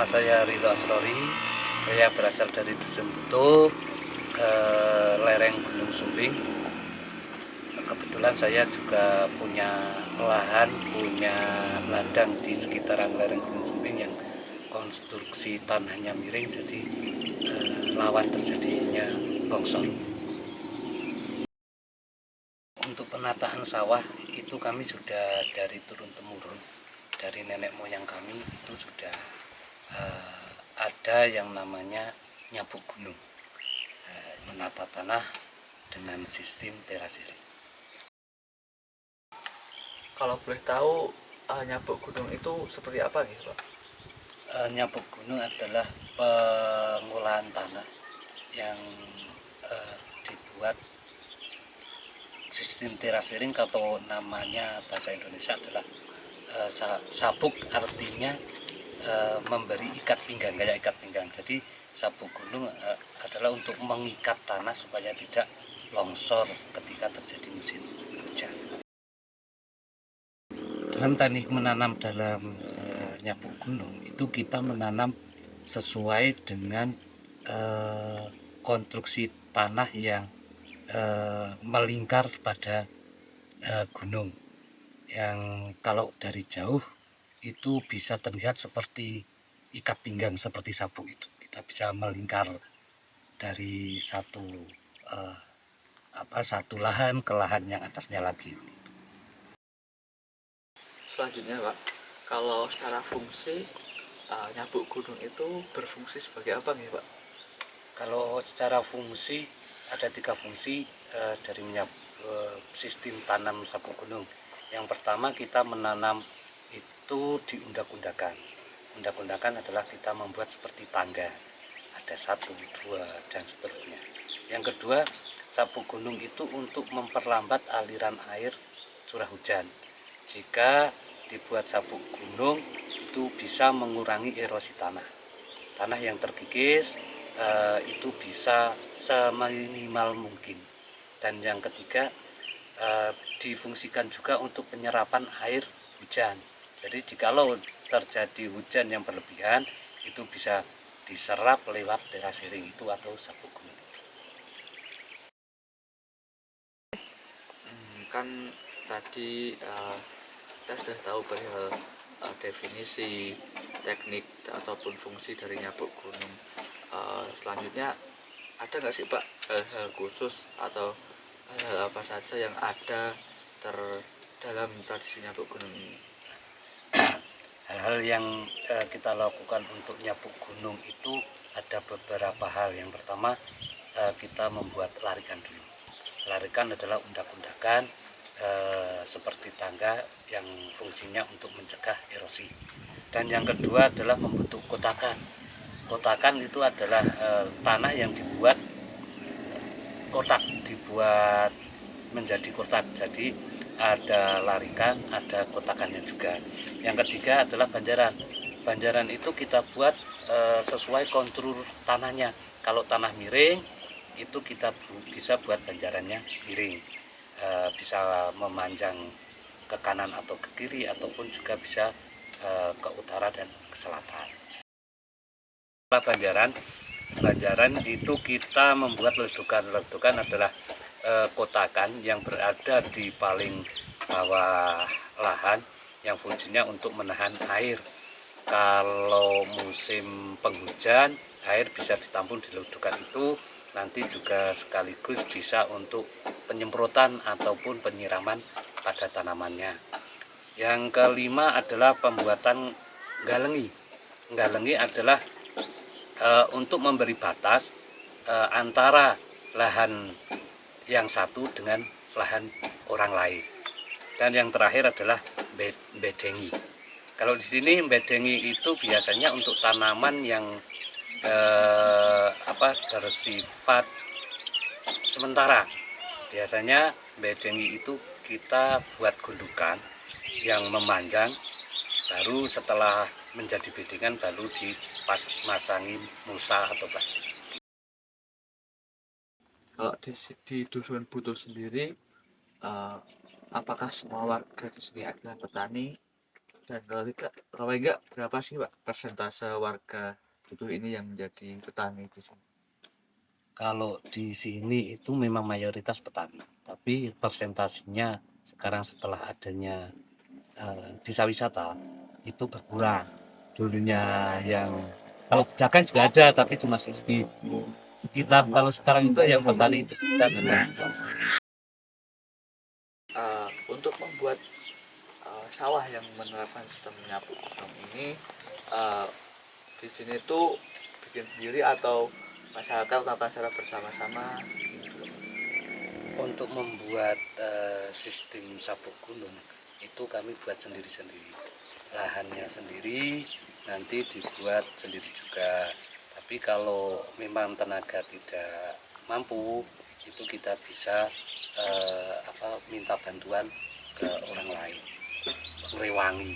saya Ridho Aslori. Saya berasal dari Dusun Butuh, lereng Gunung Sumbing. Kebetulan saya juga punya lahan, punya ladang di sekitaran lereng Gunung Sumbing yang konstruksi tanahnya miring, jadi lawan terjadinya longsor. Untuk penataan sawah itu kami sudah dari turun-temurun, dari nenek moyang kami itu sudah ada yang namanya nyabuk gunung, menata tanah dengan sistem terasering. Kalau boleh tahu, nyabuk gunung itu seperti apa gitu Pak? Nyabuk gunung adalah pengolahan tanah yang dibuat sistem terasering, atau namanya bahasa Indonesia adalah sabuk, artinya memberi ikat pinggang, kayak ikat pinggang. Jadi sabuk gunung adalah untuk mengikat tanah supaya tidak longsor ketika terjadi musim hujan. Dalam teknik menanam dalam nyabuk gunung itu kita menanam sesuai dengan konstruksi tanah yang melingkar pada gunung, yang kalau dari jauh itu bisa terlihat seperti ikat pinggang, seperti sabuk itu. Kita bisa melingkar dari satu lahan ke lahan yang atasnya lagi. Selanjutnya Pak, kalau secara fungsi, nyabuk gunung itu berfungsi sebagai apa nih Pak? Kalau secara fungsi ada 3 fungsi dari sistem tanam sabuk gunung. Yang pertama, kita menanam itu di undak-undakan. Undak-undakan adalah kita membuat seperti tangga, ada 1, 2 dan seterusnya. Yang kedua, sabuk gunung itu untuk memperlambat aliran air curah hujan. Jika dibuat sabuk gunung itu bisa mengurangi erosi tanah. Tanah yang terkikis itu bisa seminimal mungkin. Dan yang ketiga, difungsikan juga untuk penyerapan air hujan. Jadi jikalau terjadi hujan yang berlebihan, itu bisa diserap lewat terasering itu atau sabuk gunung. Kan tadi kita sudah tahu perihal definisi, teknik ataupun fungsi dari nyabuk gunung. Selanjutnya ada nggak sih Pak hal-hal khusus atau hal apa saja yang ada dalam tradisi nyabuk gunung ini? Hal-hal yang kita lakukan untuk nyabuk gunung itu ada beberapa hal. Yang pertama, kita membuat larikan dulu. Larikan adalah undak-undakan seperti tangga yang fungsinya untuk mencegah erosi. Dan yang kedua adalah membentuk kotakan. Kotakan itu adalah tanah yang dibuat kotak, dibuat menjadi kotak. Jadi ada larikan, ada kotakannya juga. Yang ketiga adalah banjaran. Banjaran itu kita buat sesuai kontur tanahnya. Kalau tanah miring itu kita bisa buat banjarannya miring, bisa memanjang ke kanan atau ke kiri, ataupun juga bisa ke utara dan ke selatan. Banjaran itu kita membuat ledukan adalah kotakan yang berada di paling bawah lahan, yang fungsinya untuk menahan air. Kalau musim penghujan, air bisa ditampung di ledukan itu, nanti juga sekaligus bisa untuk penyemprotan ataupun penyiraman pada tanamannya. Yang kelima adalah pembuatan galengi. Galengi adalah untuk memberi batas antara lahan yang satu dengan lahan orang lain. Dan yang terakhir adalah bedengi. Kalau di sini bedengi itu biasanya untuk tanaman yang bersifat sementara. Biasanya bedengi itu kita buat gundukan yang memanjang, baru setelah menjadi bedengan baru dimasangin mulsa atau plastik. Kalau di Dusun Butuh sendiri, apakah semua warga di sini adalah petani Dan kalau enggak berapa sih Pak persentase warga butuh ini yang menjadi petani di sini? Kalau di sini itu memang mayoritas petani, tapi persentasenya sekarang setelah adanya desa wisata itu berkurang. Dulunya yang kalau pedagang juga ada, tapi cuma sedikit. Sekitar kalau sekarang itu yang petani itu sekitar Untuk membuat sawah yang menerapkan sistem nyapu gunung ini, uh, di sini tuh bikin sendiri atau masyarakat melakukan secara bersama-sama? untuk membuat sistem sabuk gunung itu kami buat sendiri-sendiri. Lahannya sendiri nanti dibuat sendiri juga. Tapi kalau memang tenaga tidak mampu, itu kita bisa minta bantuan ke orang lain, rewangi.